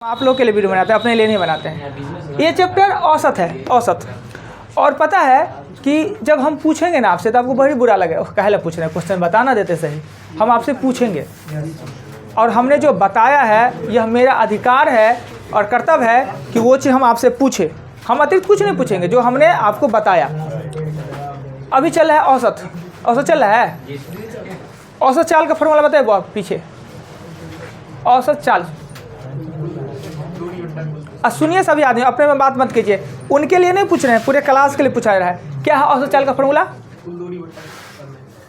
आप लोग के लिए वीडियो बनाते हैं, अपने लिए नहीं बनाते हैं। ये चैप्टर औसत है, औसत। और पता है कि जब हम पूछेंगे ना आपसे तो आपको बड़ी बुरा लगेगा, काहे पूछ रहे हैं, क्वेश्चन बताना देते सही। हम आपसे पूछेंगे और हमने जो बताया है यह मेरा अधिकार है और कर्तव्य है कि वो चीज़ हम आपसे पूछे। हम अतिरिक्त कुछ नहीं पूछेंगे, जो हमने आपको बताया। अभी चल रहा है औसत, औसत चल रहा है। औसत चाल का फॉर्मूला बताए वो आप पीछे। औसत चाल सुनिए सभी आदमी, अपने में बात मत कीजिए, उनके लिए नहीं पूछ रहे हैं, पूरे क्लास के लिए पूछा रहा है। क्या है औसत चाल का फॉर्मूला?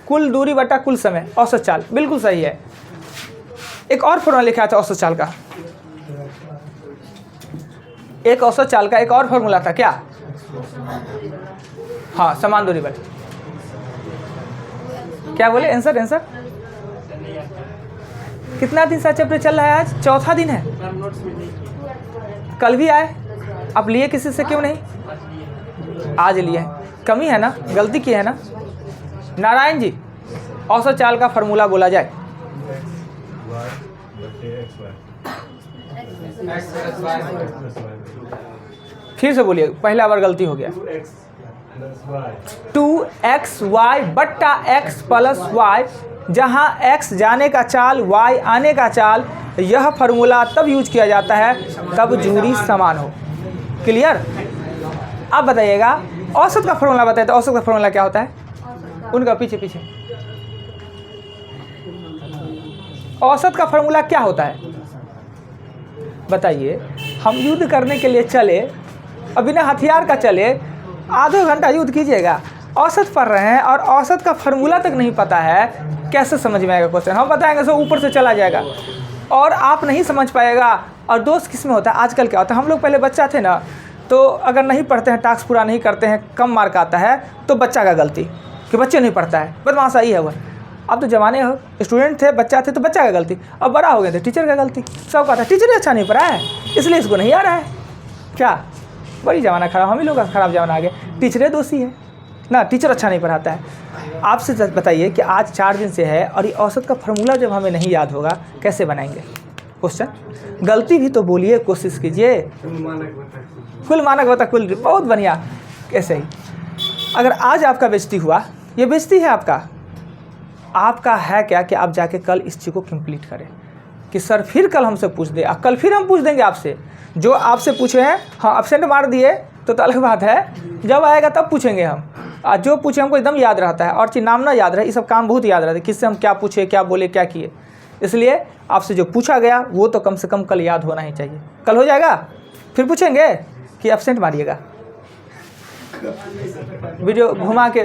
कुल दूरी बटा कुल समय, औसत चाल। बिल्कुल सही है। एक और फॉर्मूला लिखा था औसत चाल का, एक औसत चाल का एक और फॉर्मूला था क्या? हाँ, समान दूरी बटा। क्या बोले? Answer answer. कितना दिन से चैप्टर चल रहा है? आज चौथा दिन है। कल भी आए, आप लिए किसी से क्यों नहीं? आज लिए। कमी है ना, गलती की है ना? नारायण जी, औसत चाल का फॉर्मूला बोला जाए। फिर से बोलिए, पहला बार गलती हो गया। 2xy बट्टा x प्लस y, जहाँ x जाने का चाल y आने का चाल, यह फार्मूला तब यूज किया जाता है तब दूरी समान हो। क्लियर? अब बताइएगा औसत का फार्मूला बताइए, तो औसत का फार्मूला क्या होता है? उनका पीछे पीछे औसत का फार्मूला क्या होता है बताइए। हम युद्ध करने के लिए चले, अब बिना हथियार का चले, आधे घंटा युद्ध कीजिएगा, औसत पढ़ रहे हैं और औसत का फार्मूला तक नहीं पता है, कैसे समझ में आएगा क्वेश्चन? हम बताएंगे सो ऊपर से चला जाएगा और आप नहीं समझ पाएगा। और दोस्त किस में होता है? आजकल क्या होता है, हम लोग पहले बच्चा थे ना, तो अगर नहीं पढ़ते हैं, टास्क पूरा नहीं करते हैं, कम मार्क आता है, तो बच्चा का गलती कि बच्चे नहीं पढ़ता है, बदमाश ही है वह। अब तो जमाने हो, स्टूडेंट थे, बच्चा थे तो बच्चा का गलती, अब बड़ा हो गए थे टीचर का गलती। सब कहता है टीचर अच्छा नहीं पढ़ा है इसलिए इसको नहीं आ रहा है। क्या बड़ी ज़माना खराब, हम ही लोग का खराब ज़माना आ गया। टीचरें दोषी है ना, टीचर अच्छा नहीं पढ़ाता है। आपसे बताइए कि आज 4 दिन से है और ये औसत का फार्मूला जब हमें नहीं याद होगा कैसे बनाएंगे क्वेश्चन? गलती भी तो बोलिए, कोशिश कीजिए। कुल मानक बता कुल, बहुत बढ़िया। कैसे ही अगर आज आपका बेइज्जती हुआ, ये बेइज्जती है आपका है क्या कि आप जाके कल इस चीज़ को कंप्लीट करें कि सर फिर कल हमसे पूछ दे, कल फिर हम पूछ देंगे आपसे। जो आपसे पूछे हैं, हाँ एब्सेंट मार दिए तो अलग बात है, जब आएगा तब पूछेंगे हम। जो पूछे हमको एकदम याद रहता है, और चीज़ नाम ना याद रहे, ये सब काम बहुत याद रहता है, किससे हम क्या पूछे, क्या बोले, क्या किए। इसलिए आपसे जो पूछा गया वो तो कम से कम कल याद होना ही चाहिए। कल हो जाएगा, फिर पूछेंगे कि एब्सेंट मारिएगा। वीडियो घुमा के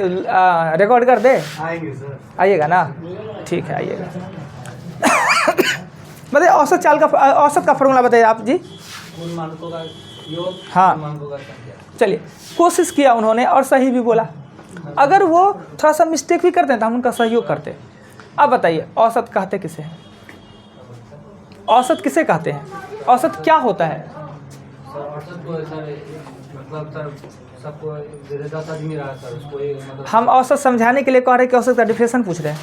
रिकॉर्ड कर दे, आइएगा ना? ठीक है, आइएगा। बताइए औसत चाल का, औसत का फॉर्मूला बताइए आप जी। हाँ चलिए, कोशिश किया उन्होंने और सही भी बोला। अगर वो थोड़ा सा मिस्टेक भी करते हैं तो हम उनका सहयोग करते। अब बताइए औसत कहते किसे हैं? औसत किसे कहते हैं? औसत क्या होता है? हम औसत समझाने के लिए कह रहे हैं कि औसत का डिफिनेशन पूछ रहे हैं।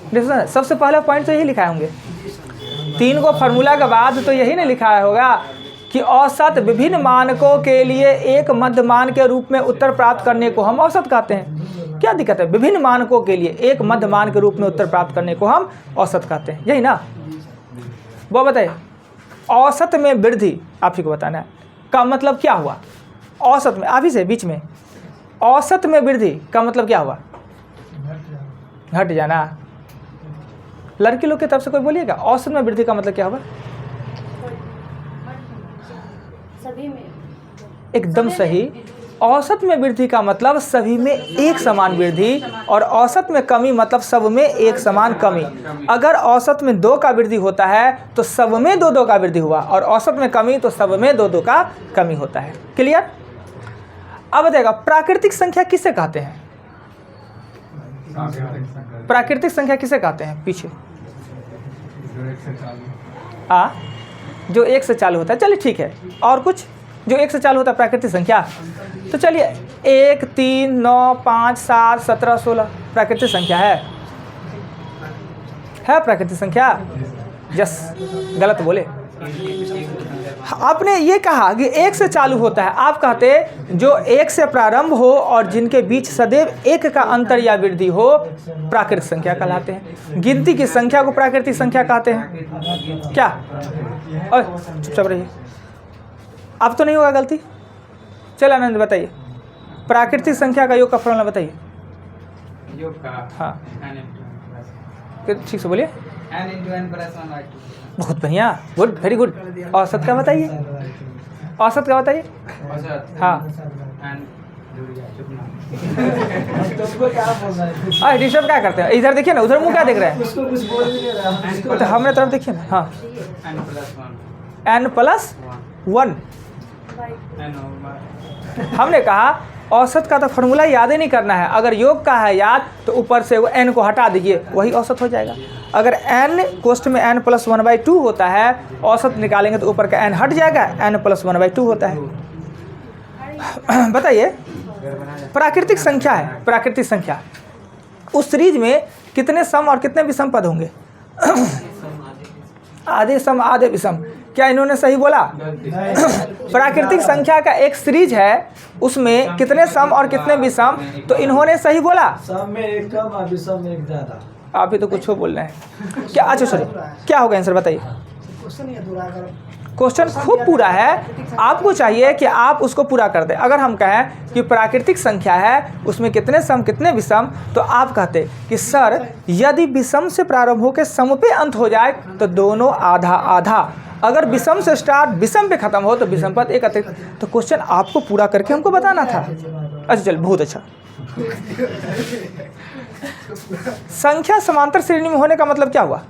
डिफिनेशन सबसे पहला पॉइंट तो यही लिखाए होंगे, 3 को फार्मूला के बाद तो यही नहीं लिखाया होगा कि औसत विभिन्न मानकों के लिए एक मध्य मान के रूप में उत्तर प्राप्त करने को हम औसत कहते हैं। क्या दिक्कत है? विभिन्न मानकों के लिए एक मध्य मान के रूप में उत्तर प्राप्त करने को हम औसत कहते हैं, यही ना? वो बताइए औसत में वृद्धि आप ही को बताना है का मतलब क्या हुआ? औसत में अभी से बीच में औसत में वृद्धि का मतलब क्या हुआ? घट जाना। लड़की लोग की तरफ से कोई बोलिएगा औसत में वृद्धि का मतलब क्या होगा? सभी में। एकदम सही। औसत में वृद्धि का मतलब सभी में एक समान वृद्धि, और औसत में कमी मतलब सब में एक समान कमी। अगर औसत में 2 का वृद्धि होता है तो सब में 2-2 का वृद्धि हुआ, और औसत में कमी तो सब में 2-2 का कमी होता है। क्लियर? अब बताइएगा प्राकृतिक संख्या किसे कहते हैं? प्राकृतिक संख्या किसे कहते हैं? पीछे जो 1 से चालू होता है। चलिए ठीक है, और कुछ जो 1 से चालू होता है प्राकृतिक संख्या? तो चलिए 1, 3, 9, 5, 7, 17, 16 प्राकृतिक संख्या है। है प्राकृतिक संख्या। यस, गलत बोले। आपने ये कहा कि 1 से चालू होता है, आप कहते जो 1 से प्रारंभ हो और जिनके बीच सदैव 1 का अंतर या वृद्धि हो प्राकृतिक संख्या कहलाते हैं। गिनती की संख्या को प्राकृतिक संख्या कहते हैं। क्या? ओए चुपचाप रहिए, अब तो नहीं होगा गलती। चल आनंद बताइए, प्राकृतिक संख्या का योग का फॉर्मूला बताइए। योग का हाँ ठीक से बोलिए। n × n + 1/2। बहुत बढ़िया, गुड, वेरी गुड। औसत का बताइए, औसत का बताइए। औसत हाँ n डिस्टर्ब क्या करते हैं? इधर देखिए ना, उधर मुंह क्या देख रहे हैं? उसको कुछ बोल ही नहीं रहा। तो हमारे तरफ देखिए ना। हाँ n + 1 n+1। n/। हमने कहा औसत का तो फॉर्मूला याद ही नहीं करना है। अगर योग का है याद तो ऊपर से वो n को हटा दीजिए, वही औसत हो जाएगा। अगर n कोष्ठ में n + 1/2 होता है, औसत निकालेंगे तो ऊपर का n हट जाएगा, n + 1/2 होता है। बताइए, प्राकृतिक संख्या है, प्राकृतिक संख्या, उस सीरीज में कितने सम और कितने विषम पद होंगे? आधे सम आधे विषम। क्या इन्होंने सही बोला? प्राकृतिक संख्या का एक सीरीज है, उसमें कितने सम और कितने विषम, तो इन्होंने सही बोला। सब में एक कम और विषम में एक ज्यादा। आप ही तो कुछ बोल रहे हैं। क्या? अच्छा सॉरी, क्या होगा आंसर बताइए। क्वेश्चन खूब पूरा है, आपको चाहिए कि आप उसको पूरा कर दें। अगर हम कहें कि प्राकृतिक संख्या है, उसमें कितने सम कितने विषम, तो आप कहते कि सर यदि विषम से प्रारंभ होकर सम पे अंत हो जाए तो दोनों आधा आधा, अगर विषम से स्टार्ट विषम पे खत्म हो तो विषम पद एक अतिरिक्त। तो क्वेश्चन आपको पूरा करके हमको बताना था। अच्छा चल, बहुत अच्छा। संख्या समांतर श्रेणी में होने का मतलब क्या हुआ?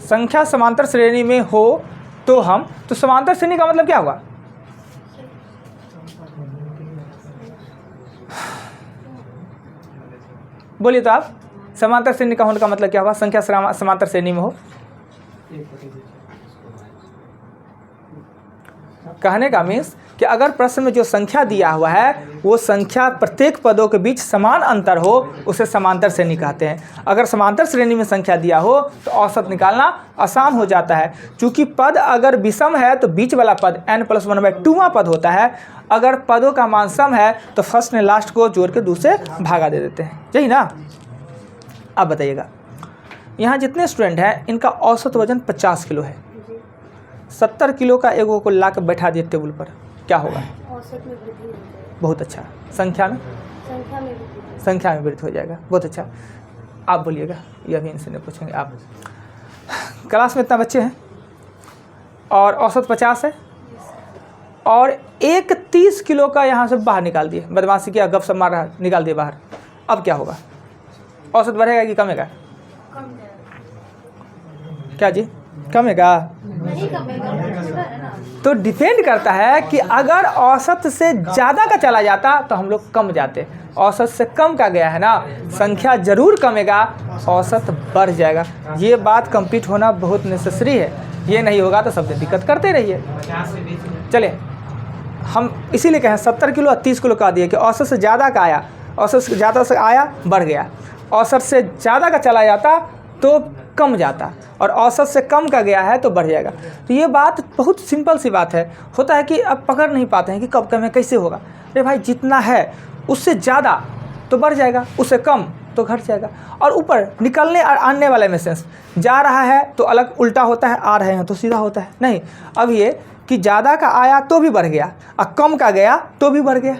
संख्या समांतर श्रेणी में हो तो हम, तो समांतर श्रेणी का मतलब क्या हुआ? बोलिए तो आप, समांतर श्रेणी का होने का मतलब क्या हुआ? संख्या समांतर श्रेणी में हो। कहने का मीन्स कि अगर प्रश्न में जो संख्या दिया हुआ है वो संख्या प्रत्येक पदों के बीच समान अंतर हो, उसे समांतर श्रेणी कहते हैं। अगर समांतर श्रेणी में संख्या दिया हो तो औसत निकालना आसान हो जाता है। चूंकि पद अगर विषम है तो बीच वाला पद n + 1/2वां पद होता है। अगर पदों का मान सम है तो फर्स्ट ने लास्ट को जोड़ के दूसरे भागा दे देते हैं, यही ना। अब बताइएगा, यहाँ जितने स्टूडेंट हैं इनका औसत वजन 50 किलो है। 70 किलो का एगो को ला कर बैठा दिए टेबल पर, क्या होगा? औसत में वृद्धि हो जाएगी। बहुत अच्छा। संख्या में? संख्या में वृद्धि हो जाएगा। बहुत अच्छा। आप बोलिएगा, यह भी इनसे नहीं पूछेंगे। आप क्लास में इतना बच्चे हैं और औसत 50 है और एक 30 किलो का यहाँ से बाहर निकाल दिए, बदमाशी किया, गप सप मार रहा, निकाल दिए बाहर। अब क्या होगा? औसत बढ़ेगा कि कमेगा? क्या जी? कमेगा? नहीं कमेगा, है ना। तो डिपेंड करता है कि अगर औसत से ज़्यादा का चला जाता तो हम लोग कम जाते, औसत से कम का गया है ना, संख्या जरूर कमेगा, औसत बढ़ जाएगा। ये बात कंप्लीट होना बहुत नेसेसरी है। ये नहीं होगा तो सब दिन दिक्कत करते रहिए। चलिए, हम इसीलिए कहें 70 किलो और 30 किलो का दिए कि औसत से ज़्यादा का आया, औसत से ज़्यादा से आया बढ़ गया, औसत से ज़्यादा का चला जाता तो कम जाता, और औसत से कम का गया है तो बढ़ जाएगा। तो ये बात बहुत सिंपल सी बात है। होता है कि अब पकड़ नहीं पाते हैं कि कब कम है, कैसे होगा। अरे भाई, जितना है उससे ज़्यादा तो बढ़ जाएगा, उससे कम तो घट जाएगा। और ऊपर निकलने और आने वाले में सेंस, जा रहा है तो अलग उल्टा होता है, आ रहे हैं तो सीधा होता है। नहीं, अब ये कि ज़्यादा का आया तो भी बढ़ गया और कम का गया तो भी बढ़ गया।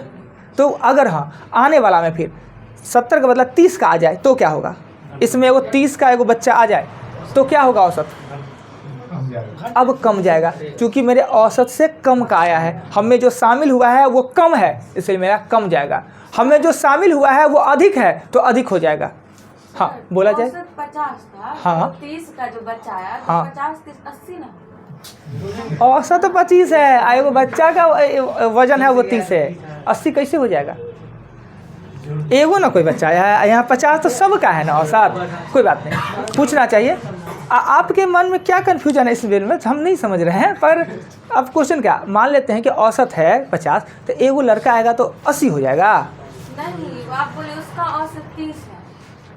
तो अगर हाँ आने वाला में फिर 70 का बदला 30 का आ जाए तो क्या होगा? इसमें एगो 30 का एगो बच्चा आ जाए तो क्या होगा? औसत अब कम जाएगा, क्योंकि मेरे औसत से कम का आया है। हमें जो शामिल हुआ है वो कम है, इसलिए मेरा कम जाएगा। हमें जो शामिल हुआ है वो अधिक है तो अधिक हो जाएगा। हाँ बोला जाए। औसत 50 था, हाँ। 30 का जो बच्चा आया तो हाँ। 50 30 80 ना। औसत तो 25 है, एगो बच्चा का वजन है वो 30 है, 80 कैसे हो जाएगा? एगो ना कोई बच्चा आया है, यहाँ 50 तो सब का है ना औसत। कोई बात नहीं, पूछना चाहिए। आपके मन में क्या कन्फ्यूजन है इस वेल में, हम नहीं समझ रहे हैं। पर अब क्वेश्चन क्या, मान लेते हैं कि औसत है 50 तो एगो लड़का आएगा तो 80 हो जाएगा। नहीं, आप बोले उसका औसत 30 है,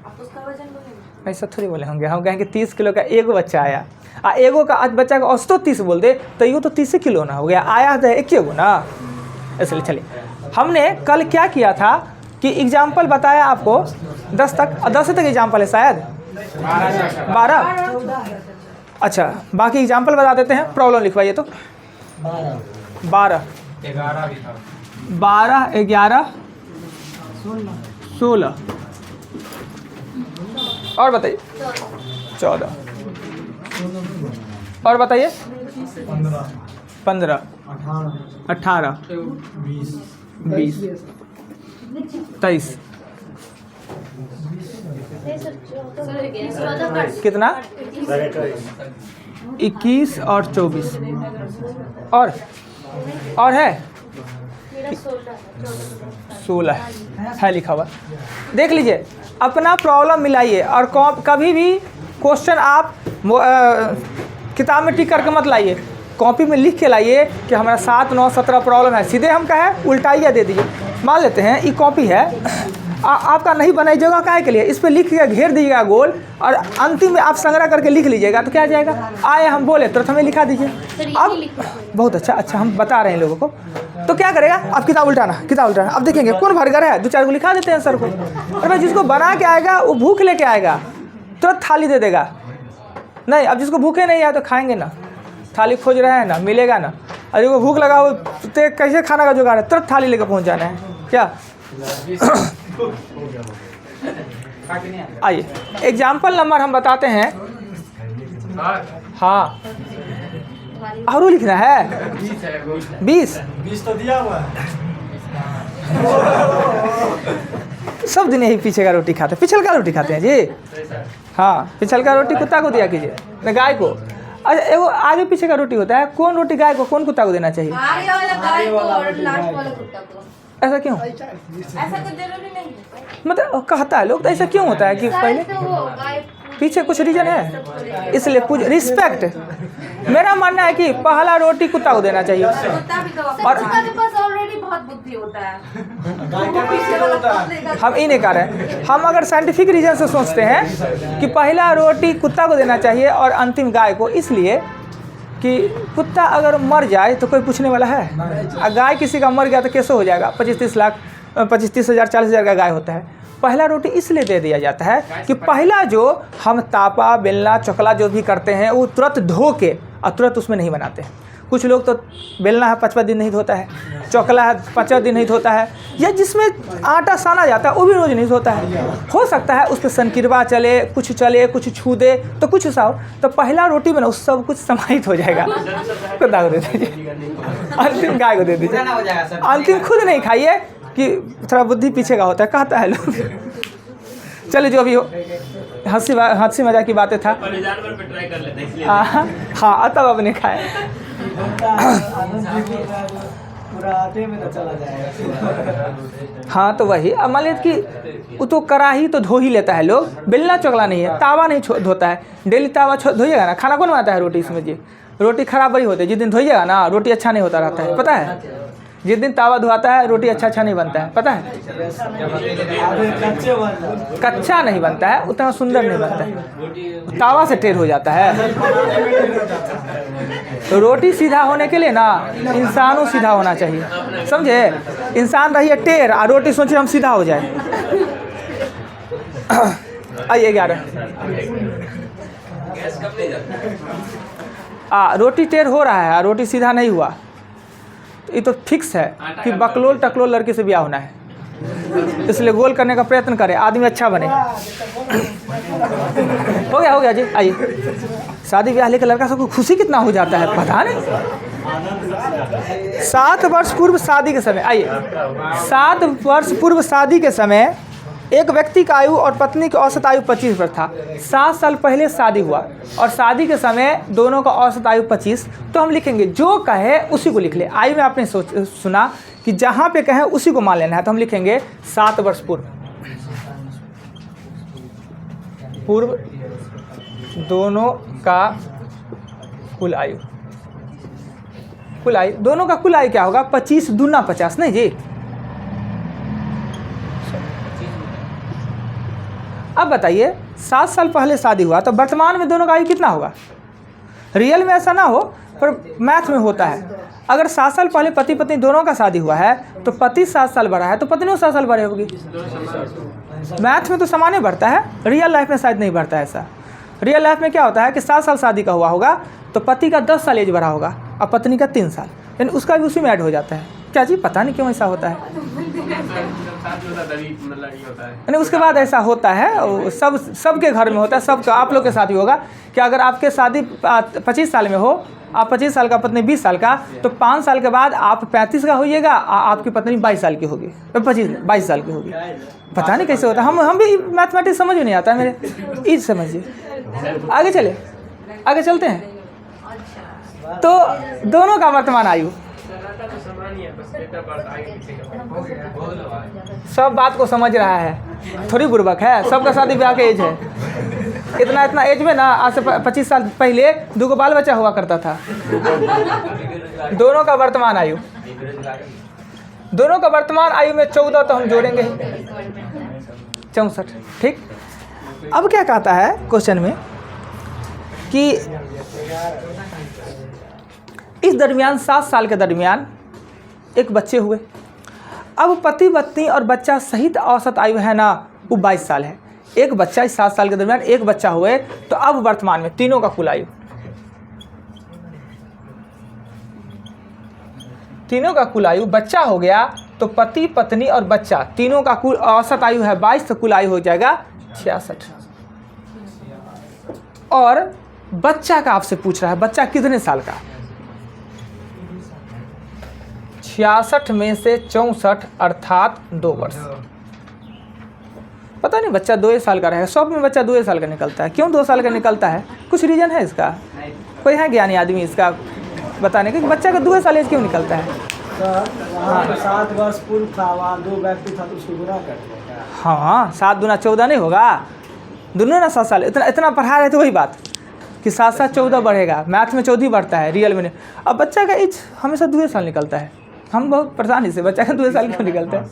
आप उसका वजन बोले। ऐसा थोड़ी बोले होंगे, हम कहेंगे 30 किलो का एगो बच्चा आया, एगो का आज बच्चा का औसतो 30 बोल दे तो ये तो 30 किलो ना हो गया, आया तो एक गो ना। इसलिए चलिए, हमने कल क्या किया था कि एग्जाम्पल बताया आपको 10 तक एग्जाम्पल है शायद 12। अच्छा, बाकी एग्जाम्पल बता देते हैं, प्रॉब्लम लिखवाइए तो। 12 11 16 और बताइए 14 और बताइए 15 18 20 23 कितना 21 और 24 और है 16 है लिखा हुआ। देख लीजिए, अपना प्रॉब्लम मिलाइए और कभी भी क्वेश्चन आप किताब में टिक करके मत लाइए, कॉपी में लिख के लाइए कि हमारा 7 9 17 प्रॉब्लम है, सीधे हम कहें उल्टाइया दे दीजिए। मान लेते हैं ये कॉपी है, आपका नहीं बनाई जगह काहे के लिए, इस पर लिख के घेर दीजिएगा गोल और अंतिम में आप संग्रह करके लिख लीजिएगा तो क्या आ जाएगा, आए हम बोले तुरंत हमें लिखा दीजिए। अब बहुत अच्छा हम बता रहे हैं लोगों को, तो क्या करेगा, अब किताब उल्टाना। अब देखेंगे कौन भरगर है, 2 4 को लिखा देते हैं सर को। अरे भाई, जिसको बना के आएगा वो भूख लेके आएगा, तुरंत थाली दे देगा। नहीं, अब जिसको भूखे नहीं आए तो खाएंगे ना, थाली खोज रहे हैं ना, मिलेगा ना। अरे वो भूख लगा हो तो कैसे खाना का जुगाड़ है, तुरंत थाली लेकर पहुंच जाना है क्या। आइए एग्जाम्पल नंबर हम बताते हैं। हाँ, और लिखना है 20 तो दिया हुआ है। सब दिन यही पीछे का रोटी खाते हैं, पिछल का रोटी खाते हैं जी। हाँ, पिछल का रोटी कुत्ता को दिया कीजिए, न गाय को। अच्छा, एगो आगे पीछे का रोटी होता है, कौन रोटी गाय को कौन कुत्ता को देना चाहिए, आगे वाला गाय को और लास्ट वाला कुत्ता को। ऐसा क्यों, ऐसा कुछ जरूरी नहीं है, मतलब कहता है लोग, तो ऐसा क्यों होता है कि पहले तो वो गाय पीछे कुछ रीजन है, इसलिए रिस्पेक्ट। मेरा मानना है कि पहला रोटी कुत्ता को देना चाहिए। कुत्ता भी तो और कुत्ता के पास ऑलरेडी बहुत बुद्धि होता है, गाय का पीछे होता है। हम ये नहीं कह रहे हैं, हम अगर साइंटिफिक रीजन से सोचते हैं कि पहला रोटी कुत्ता को देना चाहिए और अंतिम गाय को, इसलिए कि कुत्ता अगर मर जाए तो कोई पूछने वाला है, और गाय किसी का मर गया तो कैसे हो जाएगा, 25-30 लाख 25-30 हज़ार 40 हज़ार का गाय होता है। पहला रोटी इसलिए दे दिया जाता है कि पहला जो हम तापा बेलना चकला जो भी करते हैं वो तुरंत धो के और तुरंत उसमें नहीं बनाते हैं। कुछ लोग तो बेलना है 5 दिन नहीं धोता है, चकला है 5 दिन नहीं धोता है, या जिसमें आटा साना जाता है वो भी रोज़ नहीं धोता है। हो सकता है उस पर सनकिरवा चले, कुछ छू दे तो कुछ सा हो, तो पहला रोटी में ना उस सब कुछ समाहित हो जाएगा। कुत्ता को दे दीजिए, अंतिम गाय को दे दीजिए, ना हो जाएगा सर। अंतिम खुद नहीं खाइए कि थोड़ा बुद्धि पीछे का होता है, कहता है लोग। चलिए जो भी हो, हंसी मजाक की बातें था। जानवर पे ट्राई कर लेते हैं इसलिए। हाँ, तब अब नहीं खाए। पूरा आटे में तो चला जाएगा। हाँ, तो वही अब मान लीजिए कि वो तो कढ़ाई तो धो ही लेता है लोग, बेलना चकला नहीं है, तावा नहीं धोता है। डेली तावा धोइएगा ना, खाना कौन बनाता है, रोटी इसमें जी। रोटी खराब बड़ी होती है, जिस दिन धोइएगा ना रोटी अच्छा नहीं होता रहता है, पता है। जिस दिन तावा धोआता है रोटी अच्छा नहीं बनता है, पता है। कच्चा नहीं बनता है, उतना सुंदर नहीं बनता है, तावा से टेढ़ हो जाता है। तो रोटी सीधा होने के लिए ना इंसानों सीधा होना चाहिए, समझे। इंसान रहिए टेढ़ और रोटी सोचे हम सीधा हो जाए। आइए 11 रोटी टेढ़ हो रहा है और रोटी सीधा नहीं हुआ, ये तो फिक्स है कि बकलोल टकलोल लड़के से ब्याह होना है, इसलिए गोल करने का प्रयत्न करें, आदमी अच्छा बने। हो गया जी। आइए, शादी ब्याह लेकर लड़का सबको खुशी कितना हो जाता है पता नहीं। 7 वर्ष पूर्व शादी के समय, आइए 7 वर्ष पूर्व शादी के समय एक व्यक्ति का आयु और पत्नी की औसत आयु 25 वर्ष था। 7 साल पहले शादी हुआ और शादी के समय दोनों का औसत आयु 25, तो हम लिखेंगे जो कहे उसी को लिख ले। आयु में आपने सुना कि जहाँ पे कहे उसी को मान लेना है, तो हम लिखेंगे 7 वर्ष पूर्व दोनों का कुल आयु दोनों का कुल आयु क्या होगा, 25 दूना 50, नहीं जी। अब बताइए 7 साल पहले शादी हुआ तो वर्तमान में दोनों का आयु कितना होगा? रियल में ऐसा ना हो पर मैथ में होता है। अगर 7 साल पहले पति पत्नी दोनों का शादी हुआ है तो पति 7 साल बड़ा है तो पत्नी 7 साल बड़े होगी। मैथ में तो सामान्य बढ़ता है, रियल लाइफ में शायद नहीं बढ़ता है ऐसा। रियल लाइफ में क्या होता है कि 7 साल शादी का हुआ होगा तो पति का 10 साल एज बढ़ा होगा और पत्नी का 3 साल, यानी उसका भी उसी में ऐड हो जाता है। क्या जी, पता नहीं क्यों ऐसा होता है, यानी उसके बाद ऐसा होता है। सबके घर में होता है, सबका आप लोग के साथ भी होगा कि अगर आपके शादी 25 साल में हो, आप 25 साल का, पत्नी 20 साल का, तो 5 साल के बाद आप 35 का होइएगा, आपकी पत्नी 22 साल की होगी, 22 साल की होगी। पता नहीं कैसे होता है, हम भी मैथमेटिक्स समझ में नहीं आता है मेरे, इज समझिए। आगे चले, आगे चलते हैं। तो दोनों का वर्तमान आयु, सब बात को समझ रहा है, थोड़ी बुर्बक है, सबका शादी ब्याह के एज है। इतना एज में ना आज से 25 साल पहले 2 बाल बच्चा हुआ करता था। दोनों का वर्तमान आयु, दोनों का वर्तमान आयु में 14 तो हम जोड़ेंगे ही, 64। ठीक, अब क्या कहता है क्वेश्चन में कि इस दरमियान 7 साल के दरमियान एक बच्चे हुए। अब पति पत्नी और बच्चा सहित औसत आयु है ना वो 22 साल है। एक बच्चा, इस 7 साल के दरमियान एक बच्चा हुए तो अब वर्तमान में तीनों का कुल आयु, तीनों का कुल आयु बच्चा हो गया तो पति पत्नी और बच्चा तीनों का कुल औसत आयु है 22, तो कुल आयु हो जाएगा 66। और बच्चा का आपसे पूछ रहा है, बच्चा कितने साल का? 66 में से 64 अर्थात 2 वर्ष। पता नहीं बच्चा 2 साल का रहेगा, सब में बच्चा 2 साल का निकलता है। क्यों 2 साल का निकलता है? कुछ रीजन है इसका? कोई है ज्ञानी आदमी इसका बताने का कि बच्चा का 2 साल एज क्यों निकलता है? वहाँ 7 वर्ष पूर्व था, वहाँ 2 व्यक्ति था तो उसको गुना कर दिया। हाँ, 7 दूना 14 नहीं होगा, दोनों ना 7 साल। इतना पढ़ा रहे थे वही बात कि 7 7 14 बढ़ेगा, मैथ में 14 बढ़ता है, रियल में नहीं। अब बच्चा का एज हमेशा 2 साल निकलता है। हम बहुत परेशान इससे, बच्चा का 2 साल क्यों निकलता है?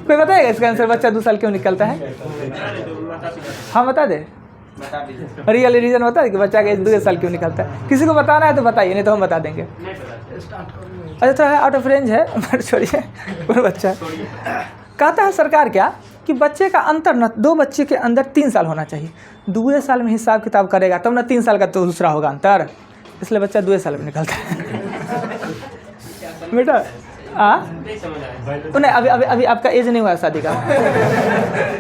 कोई बताएगा इसका आंसर, बच्चा 2 साल क्यों निकलता है? हाँ बता दे, रियल रीजन बता दे कि बच्चा का एज 2 साल क्यों निकलता है। किसी को बताना है तो बताइए, नहीं तो हम बता देंगे। अच्छा तो आउट ऑफ रेंज है, छोड़िए। बच्चा कहता है सरकार क्या कि बच्चे का अंतर न 2 बच्चे के अंदर 3 साल होना चाहिए। 2 साल में हिसाब किताब करेगा तब ना 3 साल का तो दूसरा होगा अंतर, इसलिए बच्चा 2 साल में निकलता है। बेटा नहीं, अभी आपका एज नहीं हुआ शादी का।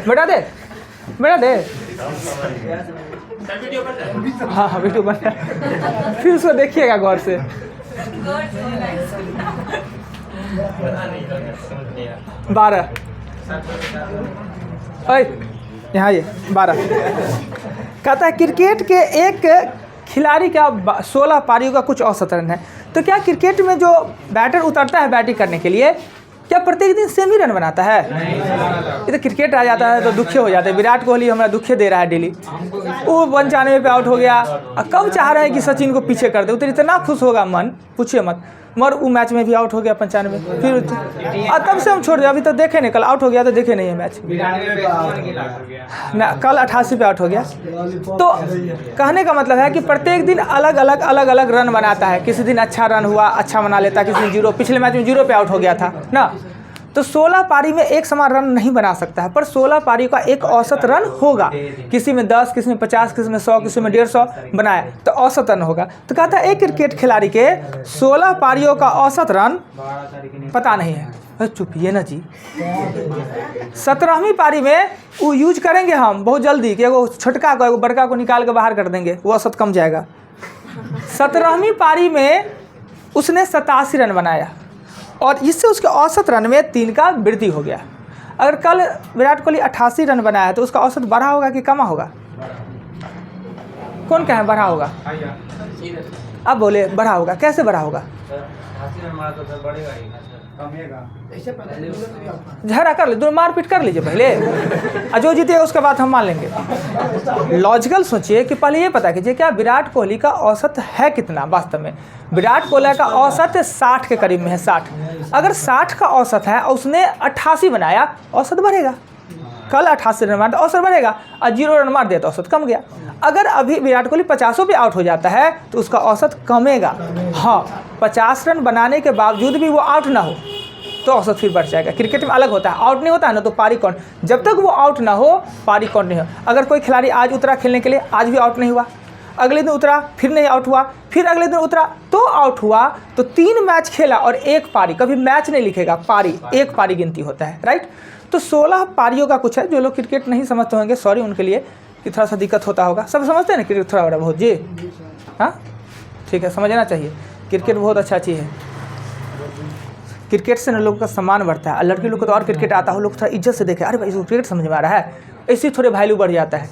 बेटा दे हाँ वीडियो बन रहा है, फिर उसको देखिएगा गौर से। 12 यहाँ ये 12 कहता है क्रिकेट के एक खिलाड़ी का 16 पारियों का कुछ औसत रन है। तो क्या क्रिकेट में जो बैटर उतरता है बैटिंग करने के लिए, क्या प्रत्येक दिन सेम ही रन बनाता है? ये तो क्रिकेट आ जाता है तो दुखे हो जाते हैं। विराट कोहली हमारा दुखे दे रहा है डेली, वो 95 पे आउट हो गया। कब चाह रहे हैं कि सचिन को पीछे कर दे, तो इतना खुश होगा मन पूछिए मत। मगर वो मैच में भी आउट हो गया 95, फिर तब से हम छोड़ दिया। अभी तो देखे नहीं, कल आउट हो गया तो देखे नहीं है मैच ना, कल 88 पे आउट हो गया। तो कहने का मतलब है कि प्रत्येक दिन अलग अलग रन बनाता है। किसी दिन अच्छा रन हुआ, अच्छा बना लेता है, किसी दिन 0। पिछले मैच में 0 पे आउट हो गया था ना। तो 16 पारी में एक समान रन नहीं बना सकता है, पर 16 पारी का एक औसत रन होगा। किसी में 10, किसी में 50, किसी में 100, किसी में 150 बनाया तो औसत रन होगा। तो कहता है एक क्रिकेट खिलाड़ी के 16 पारियों का औसत रन पता नहीं है। चुपिए ना जी, 17वीं पारी में वो यूज करेंगे हम बहुत जल्दी कि एगो छोटका को एगो बड़का को निकाल के बाहर कर देंगे, वो औसत कम जाएगा। 17वीं पारी में उसने 87 रन बनाया और इससे उसके औसत रन में 3 का वृद्धि हो गया। अगर कल विराट कोहली 88 रन बनाया है तो उसका औसत बढ़ा होगा कि कमा होगा? कौन कहे बढ़ा होगा? अब बोले बढ़ा होगा। कैसे बढ़ा होगा? झगड़ा कर ले, मारपीट कर लीजिए पहले, और जो जीतेगा उसके बाद हम मान लेंगे। लॉजिकल सोचिए कि पहले ये पता कीजिए क्या विराट कोहली का औसत है कितना वास्तव में। विराट कोहली का औसत 60 के करीब में है, 60। अगर 60 का औसत है और उसने 88 बनाया, औसत बढ़ेगा। कल 88 रन मार दिया औसत बढ़ेगा, और 0 रन मार दिया तो औसत कम गया। अगर अभी विराट कोहली 50 पे आउट हो जाता है तो उसका औसत कमेगा। हाँ, 50 रन बनाने के बावजूद भी वो आउट ना हो तो औसत फिर बढ़ जाएगा। क्रिकेट में अलग होता है, आउट नहीं होता है ना तो पारी काउंट, जब तक वो आउट ना हो पारी काउंट नहीं हो। अगर कोई खिलाड़ी आज उतरा खेलने के लिए, आज भी आउट नहीं हुआ, अगले दिन उतरा फिर नहीं आउट हुआ, फिर अगले दिन उतरा तो आउट हुआ, तो 3 मैच खेला और 1 पारी, कभी मैच नहीं लिखेगा, पारी, 1 पारी गिनती होता है, राइट। तो 16 पारियों का कुछ है। जो लोग क्रिकेट नहीं समझते होंगे सॉरी उनके लिए कि थोड़ा सा दिक्कत होता होगा। सब समझते हैं ना क्रिकेट थोड़ा बड़ा बहुत जी? हाँ ठीक है, समझना चाहिए। क्रिकेट बहुत अच्छा चीज़ है। क्रिकेट से ना लोगों का सम्मान बढ़ता है, और लड़की लोग को तो और क्रिकेट आता हो, लोग थोड़ा इज्जत से देखे, अरे भाई इसको क्रिकेट समझ में आ रहा है, ऐसे थोड़े वैल्यू बढ़ जाता है।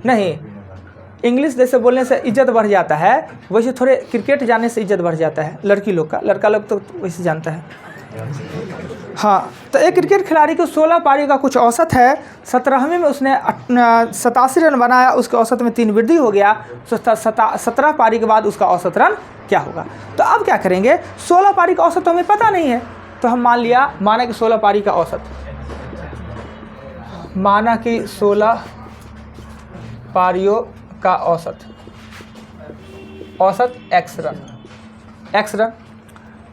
नहीं, इंग्लिश जैसे बोलने से इज्जत बढ़ जाता है, वैसे थोड़े क्रिकेट जानने से इज्जत बढ़ जाता है लड़की लोग का। लड़का लोग तो वैसे जानता है। हाँ, तो एक क्रिकेट खिलाड़ी को 16 पारी का कुछ औसत है। 17वीं में उसने 87 रन बनाया, उसके औसत में 3 वृद्धि हो गया। 17 पारी के बाद उसका औसत रन क्या होगा? तो अब क्या करेंगे, 16 पारी का औसत तो हमें पता नहीं है, तो हम माना कि 16 पारी का औसत, माना कि 16 पारियों का औसत x रन,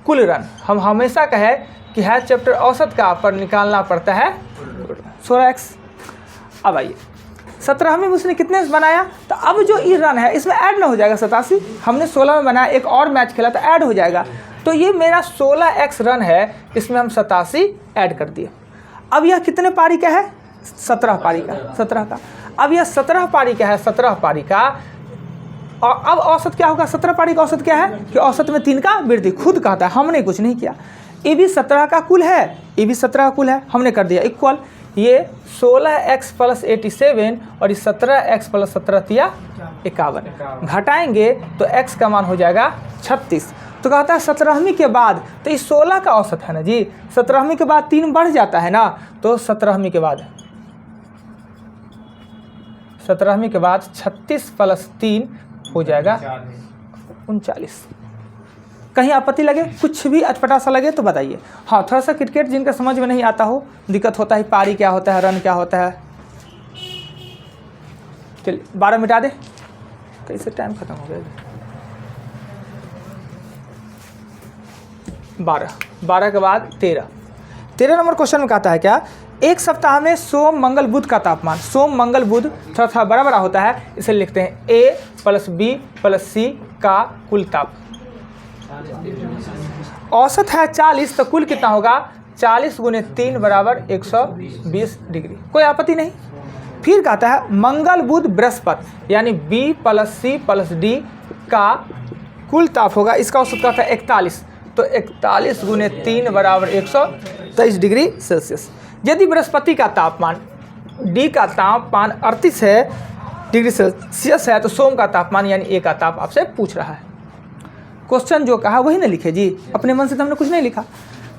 कुल रन। हम हमेशा कहे कि है चैप्टर औसत का, पर निकालना पड़ता है 16x। अब आइए 17वीं में उसने कितने बनाया, तो अब जो ये रन है इसमें ऐड ना हो जाएगा 87, हमने 16 में बनाया, एक और मैच खेला तो ऐड हो जाएगा। तो ये मेरा 16x रन है, इसमें हम 87 ऐड कर दिए। अब यह कितने पारी का है? 17 पारी का, 17 का। अब यह 17 पारी का है, 17 पारी का। और अब औसत क्या होगा? 17 पारी का औसत क्या है कि औसत में 3 का वृद्धि, खुद कहता है, हमने कुछ नहीं किया। ये भी 17 का कुल है, ये भी 17 का कुल है, हमने कर दिया इक्वल। ये 16x + 87 और ये 17x + 17 तिया 51, घटाएंगे तो x का मान हो जाएगा 36। तो कहता है 17वीं के बाद, तो ये 16 का औसत है ना जी, 17वीं के बाद 3 बढ़ जाता है ना, तो 17वीं के बाद 36 + 3 हो जाएगा 39। कहीं आपत्ति लगे, कुछ भी अटपटा सा लगे तो बताइए। हाँ, थोड़ा सा क्रिकेट जिनका समझ में नहीं आता हो, दिक्कत होता है, पारी क्या होता है, रन क्या होता है। चलिए 12 मिटा दे, कैसे टाइम खत्म हो गया। 12 के बाद 13 नंबर क्वेश्चन में कहता है क्या, एक सप्ताह में सोम मंगल बुध का तापमान, सोम मंगल बुध थोड़ा बड़ा बड़ा होता है, इसे लिखते हैं A + B + C का कुल ताप। औसत है 40, तो कुल कितना होगा? 40 × 3 = 120 डिग्री। कोई आपत्ति नहीं। फिर कहता है मंगल बुध बृहस्पति यानी B + C + D का कुल ताप होगा, इसका औसत कहता है 41, तो 41 × 3 = 123 डिग्री सेल्सियस। यदि बृहस्पति का तापमान, D का तापमान 38 डिग्री सेल्सियस है, तो सोम का तापमान यानी A का ताप आपसे पूछ रहा है। क्वेश्चन जो कहा वही ना लिखे जी, अपने मन से तो हमने कुछ नहीं लिखा।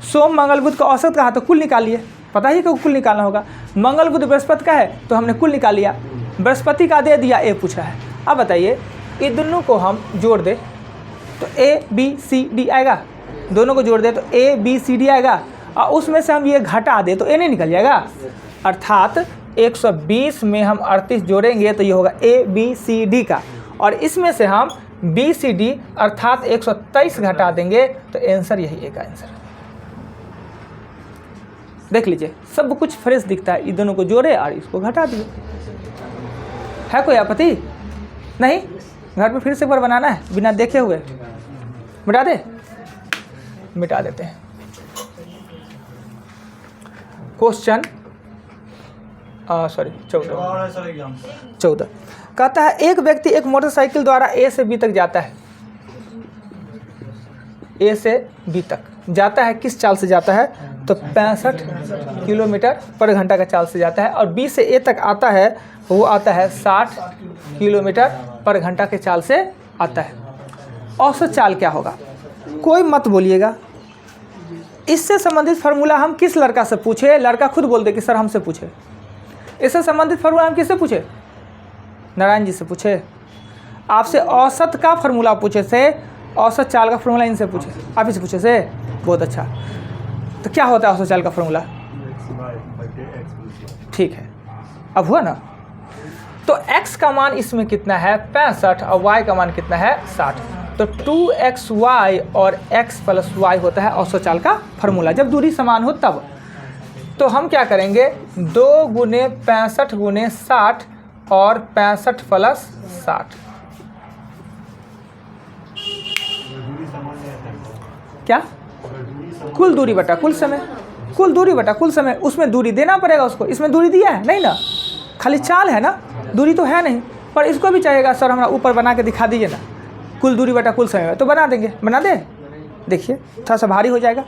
सोम मंगल बुध का औसत कहा तो कुल निकालिए, पता ही कि कुल निकालना होगा। मंगल बुध बृहस्पति का है तो हमने कुल निकाल लिया, बृहस्पति का दे दिया, A पूछ रहा है। अब बताइए ये दोनों को हम जोड़ दे तो A B C D आएगा, दोनों को जोड़ दे तो A B C D आएगा, और उसमें से हम ये घटा दे तो A नहीं निकल जाएगा। अर्थात 120 में हम 38 जोड़ेंगे तो ये होगा A B C D का, और इसमें से हम B C D अर्थात 123 घटा देंगे तो आंसर यही एक आंसर। देख लीजिए सब कुछ फ्रेश दिखता है, ये दोनों को जोड़े और इसको घटा दिए। है कोई आपत्ति नहीं? घर पे फिर से एक बार बनाना है बिना देखे हुए, मिटा दे, मिटा देते हैं। क्वेश्चन 14 कहता है एक व्यक्ति एक मोटरसाइकिल द्वारा A से B तक जाता है, A से B तक जाता है, किस चाल से जाता है? तो 65 किलोमीटर पर घंटा का चाल से जाता है, और B से A तक आता है, वो आता है 60 किलोमीटर पर घंटा के चाल से आता है। औसत चाल क्या होगा? कोई मत बोलिएगा। इससे संबंधित फार्मूला हम किस लड़का से पूछे? लड़का खुद बोलते कि सर हमसे पूछे। इससे संबंधित फार्मूला हम किससे पूछे? नारायण जी से पूछे। आपसे औसत का फार्मूला पूछे से, औसत चाल का फार्मूला इनसे पूछे, आप ही से पूछे से। बहुत अच्छा। तो क्या होता है औसत चाल का फार्मूला? ठीक है, अब हुआ ना। तो x का मान इसमें कितना है 65 और y का मान कितना है 60। तो 2xy और x प्लस y होता है औसत चाल का फार्मूला, जब दूरी समान हो तब। तो हम क्या करेंगे 2 गुने 65 गुने 60 और 65 प्लस 60 क्या कुल दूरी बटा कुल समय, कुल दूरी बटा कुल समय। उसमें दूरी देना पड़ेगा उसको, इसमें दूरी दिया है नहीं ना, खाली चाल है ना, दूरी तो है नहीं। पर इसको भी चाहिएगा सर हमारा ऊपर बना के दिखा दीजिए ना, कुल दूरी बटा कुल समय, तो बना देंगे, बना दे। देखिए थोड़ा सा भारी हो जाएगा।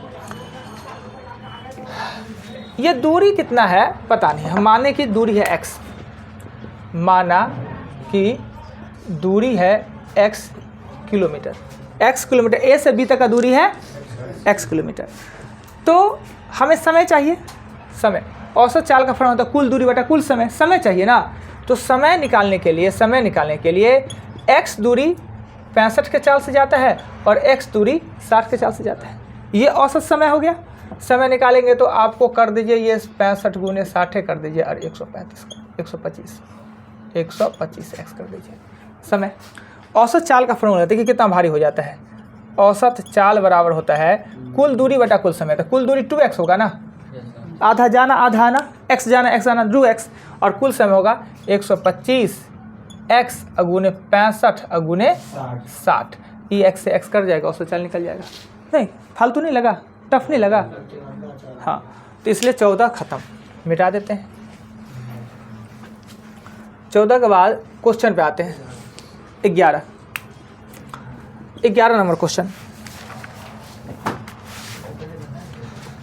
ये दूरी कितना है पता नहीं, हम माने कि दूरी है x, माना कि दूरी है x kilometre, x kilometre, a से b तक का दूरी है x किलोमीटर। तो हमें समय चाहिए, समय औसत चाल का फॉर्मूला होता है कुल दूरी बटा कुल समय, समय चाहिए ना। तो समय निकालने के लिए x दूरी 65 के चाल से जाता है और x दूरी 60 के चाल से जाता है। ये औसत समय हो गया। समय निकालेंगे तो आपको कर दीजिए ये 65 गुने 60 कर दीजिए और 135 का 125 x कर दीजिए समय। औसत चाल का फॉर्मूला देखिए कितना भारी हो जाता है। औसत चाल बराबर होता है कुल दूरी बटा कुल समय। तो कुल दूरी 2x होगा ना, आधा जाना आधा आना, x जाना x आना 2x, और कुल समय होगा 125 x अगुने 65 अगुने 60। ये x से x कर जाएगा, औसत चाल निकल जाएगा। नहीं फालतू नहीं लगा, टफ नहीं लगा। हाँ तो इसलिए 14 ख़त्म, मिटा देते हैं। 14 के बाद क्वेश्चन पे आते हैं 11 नंबर क्वेश्चन।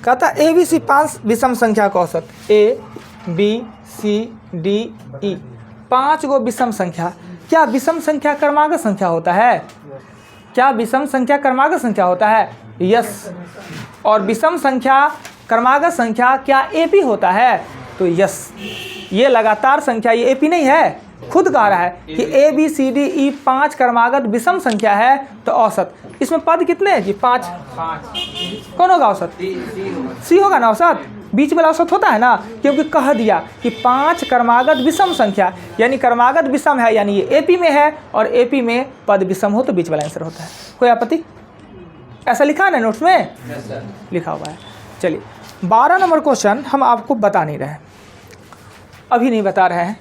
कहता ABC 5 विषम संख्या का औसत, ABCDE 5 गो विषम संख्या। क्या विषम संख्या क्रमागत संख्या होता है? क्या विषम संख्या क्रमागत संख्या होता है? यस। और विषम संख्या क्रमागत संख्या क्या AP होता है? तो यस। ये लगातार संख्या, ये AP नहीं है, खुद कह रहा है कि ABCDE 5 क्रमागत विषम संख्या है। तो औसत इसमें पद कितने हैं जी? 5। कौन होगा औसत? C होगा ना औसत, बीच वाला औसत होता है ना, क्योंकि कह दिया कि 5 क्रमागत विषम संख्या, यानी क्रमागत विषम है, यानी ये AP में है और AP में पद विषम हो तो बीच वाला आंसर होता है। कोई आपत्ति? ऐसा लिखा है ना नोट्स में? लिखा हुआ है। चलिए 12 नंबर क्वेश्चन हम आपको बता नहीं रहे हैं, अभी नहीं बता रहे हैं,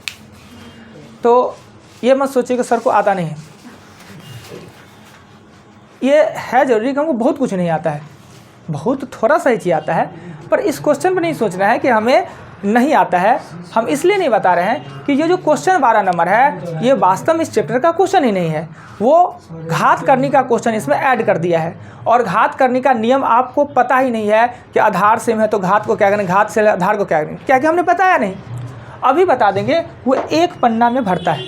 तो ये मत सोचिए कि सर को आता नहीं है। ये है जरूरी कि हमको बहुत कुछ नहीं आता है, बहुत थोड़ा सा ही चीज़ आता है, पर इस क्वेश्चन पर नहीं सोचना है कि हमें नहीं आता है। हम इसलिए नहीं बता रहे हैं कि ये जो क्वेश्चन 12 नंबर है ये वास्तव में इस चैप्टर का क्वेश्चन ही नहीं है, वो घात करने का क्वेश्चन इसमें ऐड कर दिया है। और घात करने का नियम आपको पता ही नहीं है कि आधार सेम है तो घात को क्या करें, घात से आधार को क्या करें, क्या कि हमने बताया नहीं, अभी बता देंगे। वो एक पन्ना में भरता है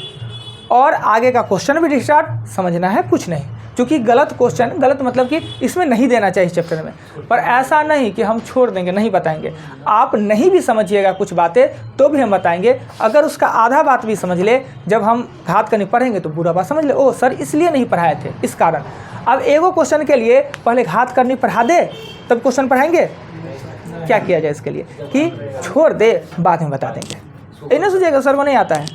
और आगे का क्वेश्चन भी रिस्टार्ट, समझना है कुछ नहीं, क्योंकि गलत क्वेश्चन, गलत मतलब कि इसमें नहीं देना चाहिए चैप्टर में। पर ऐसा नहीं कि हम छोड़ देंगे, नहीं बताएंगे। आप नहीं भी समझिएगा कुछ बातें तो भी हम बताएंगे। अगर उसका आधा बात भी समझ ले, जब हम घात करने पढ़ेंगे तो पूरा बात समझ ले, ओ सर इसलिए नहीं पढ़ाए थे, इस कारण। अब एगो क्वेश्चन के लिए पहले घात करनी पढ़ा दे तब क्वेश्चन पढ़ाएंगे। क्या किया जाए इसके लिए कि छोड़ दे, बाद में बता देंगे। ये नहीं सोचिएगा सर को नहीं आता है,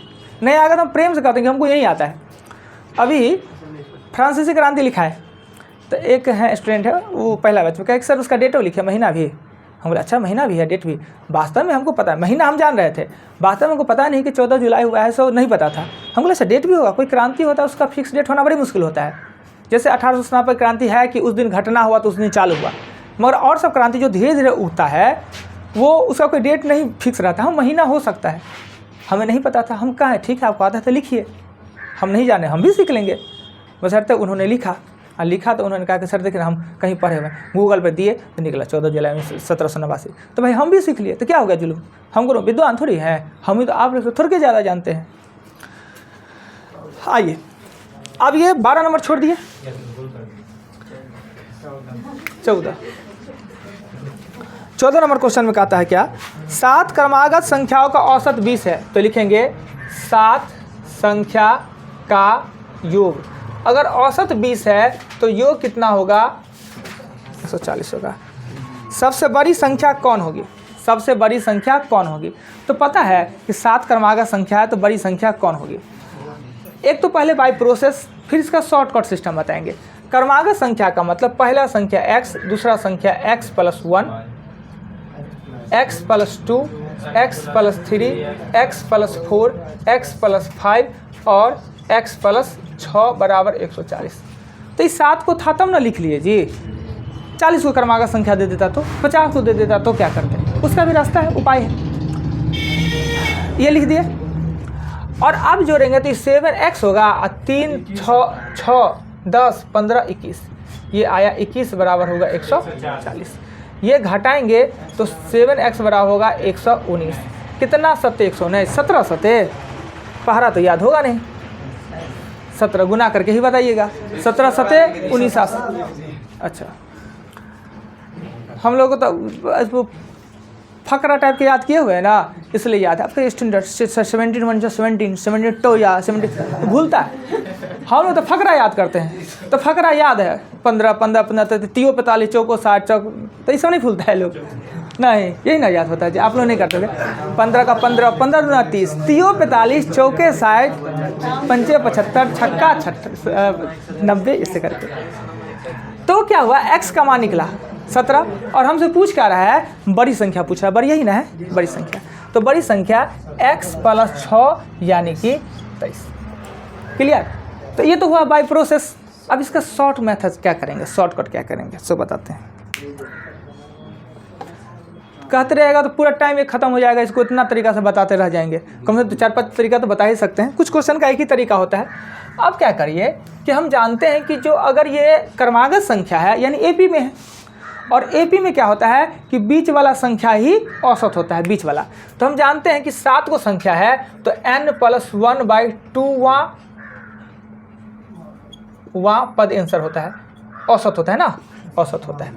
नहीं आएगा तो हम प्रेम से कह देंगे हमको यही आता है। अभी फ्रांसीसी क्रांति लिखा है, तो एक है स्टूडेंट है, वो पहला बैच में, कहा सर उसका डेट लिखे, महीना भी। हम बोले अच्छा महीना भी है, डेट भी। वास्तव में हमको पता है, महीना हम जान रहे थे, वास्तव में हमको पता नहीं कि 14 जुलाई हुआ है, सो नहीं पता था। हम बोले अच्छा डेट भी होगा, कोई क्रांति होता है उसका फिक्स डेट होना बड़ी मुश्किल होता है। जैसे 1897 क्रांति है कि उस दिन घटना हुआ तो उस दिन चालू हुआ, मगर और सब क्रांति जो धीरे धीरे उठता है वो उसका कोई डेट नहीं फिक्स रहता है। हम महीना हो सकता है, हमें नहीं पता था, हम कहाँ ठीक है आपको आता है तो लिखिए, हम नहीं जाने, हम भी सीख लेंगे। बशर्ते उन्होंने लिखा तो उन्होंने कहा कि सर देखिए हम कहीं पढ़े हुए, गूगल पर दिए तो निकला 14 जुलाई 1789। तो भाई हम भी सीख लिए, तो क्या हो गया जुलूम, हम को विद्वान थोड़ी हैं, हम ही तो आप लोग थोड़े के ज़्यादा जानते हैं। आइए अब ये 12 नंबर छोड़ दिए, 14 नंबर क्वेश्चन में कहता है क्या, 7 क्रमागत संख्याओं का औसत 20 है, तो लिखेंगे 7 संख्या का योग। अगर औसत 20 है तो योग कितना होगा? 140 होगा। सबसे बड़ी संख्या कौन होगी? सबसे बड़ी संख्या कौन होगी। तो पता है कि 7 क्रमागत संख्या है तो बड़ी संख्या कौन होगी। एक तो पहले बाय प्रोसेस, फिर इसका शॉर्टकट सिस्टम बताएंगे। क्रमागत संख्या का मतलब पहला संख्या x, दूसरा संख्या x + 1, x + 2, x + 3, x + 4, x + 5 और x + 6 = 140। तो इस 7 को था तब ना लिख लिए जी। 40 को क्रमागत संख्या दे देता तो, 50 को दे देता तो क्या करते, उसका भी रास्ता है, उपाय है। ये लिख दिए और अब जोड़ेंगे तो 7x होगा 3, 6, 10, 15, 21, ये आया 21 बराबर होगा 140। ये घटाएंगे तो 7x बराबर होगा 119। कितना सत्य 119, 17 सत्य, पहरा तो याद होगा नहीं, 17 गुना करके ही बताइएगा। 17 सत्य 19 अच्छा, हम लोग तो फकरा टाइप के याद किए हुए हैं ना, इसलिए याद है। आपका स्टैंडर्ड 17 1 17, 72 या 70 भूलता है। हम लोग तो फकरा याद करते हैं, तो फकरा याद है 15 15 15 30 45 चौको 60 चौक, तो ये सब नहीं भूलता है लोग, नहीं यही ना याद होता है जी। आप लोग नहीं करते थे 15 का 15, 15 दूना 30, 30 45 चौके 60, 5 75 छक्का 90, इससे करके। तो क्या हुआ, x का मान निकला 17 और हमसे पूछ क्या रहा है, बड़ी संख्या पूछ रहा है, बड़ी यही ना है बड़ी संख्या। तो बड़ी संख्या x + 6 यानी कि 23। क्लियर। तो ये तो हुआ बाय प्रोसेस। अब इसका शॉर्ट मेथड क्या करेंगे, शॉर्टकट क्या करेंगे, सो बताते हैं। कहते रहेगा तो पूरा टाइम एक खत्म हो जाएगा, इसको इतना तरीका से बताते रह जाएंगे। कम से कम 4-5 तरीका तो बता ही सकते हैं, कुछ क्वेश्चन का एक ही तरीका होता है। अब क्या करिए कि हम जानते हैं कि जो अगर ये क्रमागत संख्या है यानी एपी में है, और एपी में क्या होता है कि बीच वाला संख्या ही औसत होता है, बीच वाला। तो हम जानते हैं कि 7 को संख्या है तो n + 1/2 वहाँ पद आंसर होता है, औसत होता है ना, औसत होता है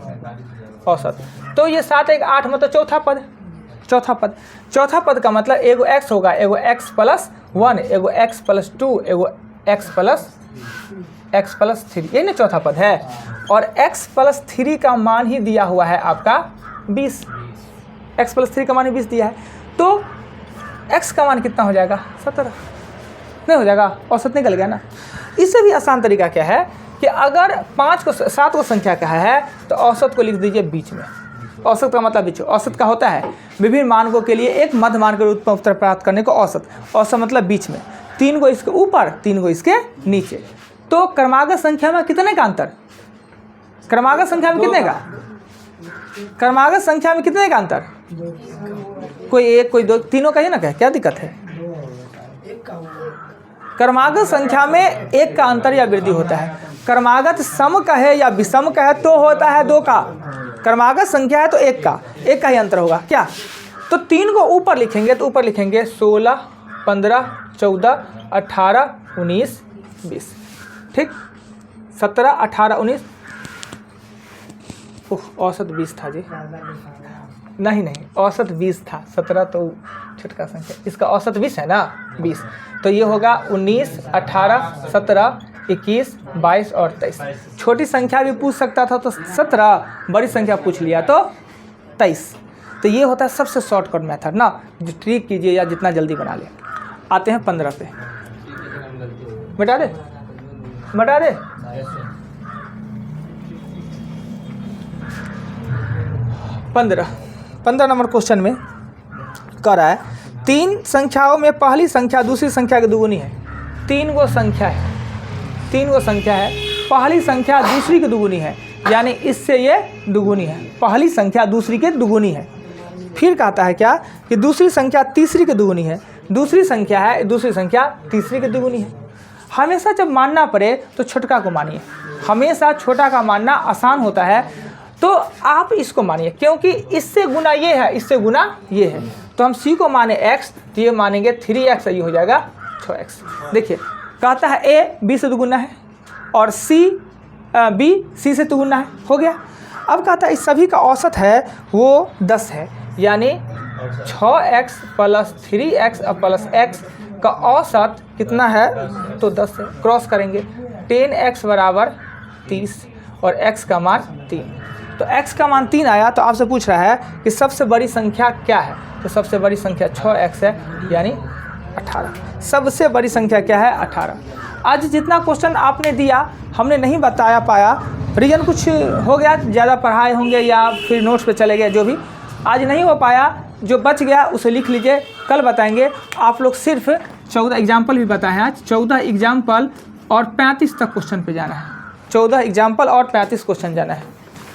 औसत। तो ये 7 1 8 मतलब चौथा पद, चौथा पद का मतलब एगो x होगा, एगो x + 1, एगो x + 2, एगो x + 3, ये ना चौथा पद है। और x + 3 का मान ही दिया हुआ है आपका 20, x + 3 का मान ही 20 दिया है। तो x का मान कितना हो जाएगा, 17 नहीं हो जाएगा, औसत निकल गया ना। इससे भी आसान तरीका क्या है कि अगर 7 को संख्या कहा है तो औसत को लिख दीजिए बीच में। औसत का मतलब बीच, औसत का होता है विभिन्न मानकों के लिए एक मध्य मान के रूप में उत्तर प्राप्त करने को औसत। औसत मतलब बीच में, 3 को इसके ऊपर 3 को इसके नीचे। तो क्रमागत संख्या में कितने का अंतर, क्रमागत संख्या में कितने का, क्रमागत संख्या में कितने का अंतर, कोई एक कोई दो, तीनों का ही ना, क्या दिक्कत है। क्रमागत संख्या में एक का अंतर या वृद्धि होता है। क्रमागत सम का है या विषम का है तो होता है 2 का, क्रमागत संख्या है तो एक का ही अंतर होगा क्या। तो 3 को ऊपर लिखेंगे तो ऊपर लिखेंगे 16 15 14 18 19 20, ठीक, 17 18 19, औसत 20 था जी, नहीं औसत 20 था, 17 तो छोटका संख्या, इसका औसत 20 है ना, 20। तो ये होगा 19 18 17 21 22 और 23। छोटी संख्या भी पूछ सकता था तो 17, बड़ी संख्या पूछ लिया तो 23। तो ये होता है सबसे शॉर्टकट मेथड ना, जो ट्रिक कीजिए या जितना जल्दी बना ले। आते हैं 15 पे, बता दे 15 नंबर क्वेश्चन में कह रहा है 3 संख्याओं में पहली संख्या दूसरी संख्या की दुगुनी है। 3 गो संख्या है, पहली संख्या दूसरी की दुगुनी है, यानी इससे ये दुगुनी है, पहली संख्या दूसरी के दुगुनी है। फिर कहता है क्या कि दूसरी संख्या तीसरी की दुगुनी है, दूसरी संख्या है दूसरी संख्या तीसरी की दुगुनी है। हमेशा जब मानना पड़े तो छोटका को मानिए, हमेशा छोटा का मानना आसान होता है। तो आप इसको मानिए क्योंकि इससे गुना ये है, इससे गुना ये है। तो हम c को माने x तो ये मानेंगे 3x, ये हो जाएगा 6x। देखिए कहता है a b से दुगुना है और b c से दुगुना है, हो गया। अब कहता है इस सभी का औसत है वो 10 है, यानी 6x + 3x + x का औसत कितना है तो 10 है। क्रॉस करेंगे 10x = 30 और x का मान 3। तो x का मान 3 आया, तो आपसे पूछ रहा है कि सबसे बड़ी संख्या क्या है। तो सबसे बड़ी संख्या 6x है, यानी 18। सबसे बड़ी संख्या क्या है? 18। आज जितना क्वेश्चन आपने दिया हमने नहीं बताया पाया, रीजन कुछ हो गया, ज़्यादा पढ़ाए होंगे या फिर नोट्स पे चले गए, जो भी आज नहीं हो पाया, जो बच गया उसे लिख लीजिए, कल बताएंगे। आप लोग सिर्फ 14 एग्जाम्पल भी बताए हैं आज, 14 एग्जाम्पल और 35 तक क्वेश्चन पे जाना है। 14 एग्जाम्पल और 35 क्वेश्चन जाना है।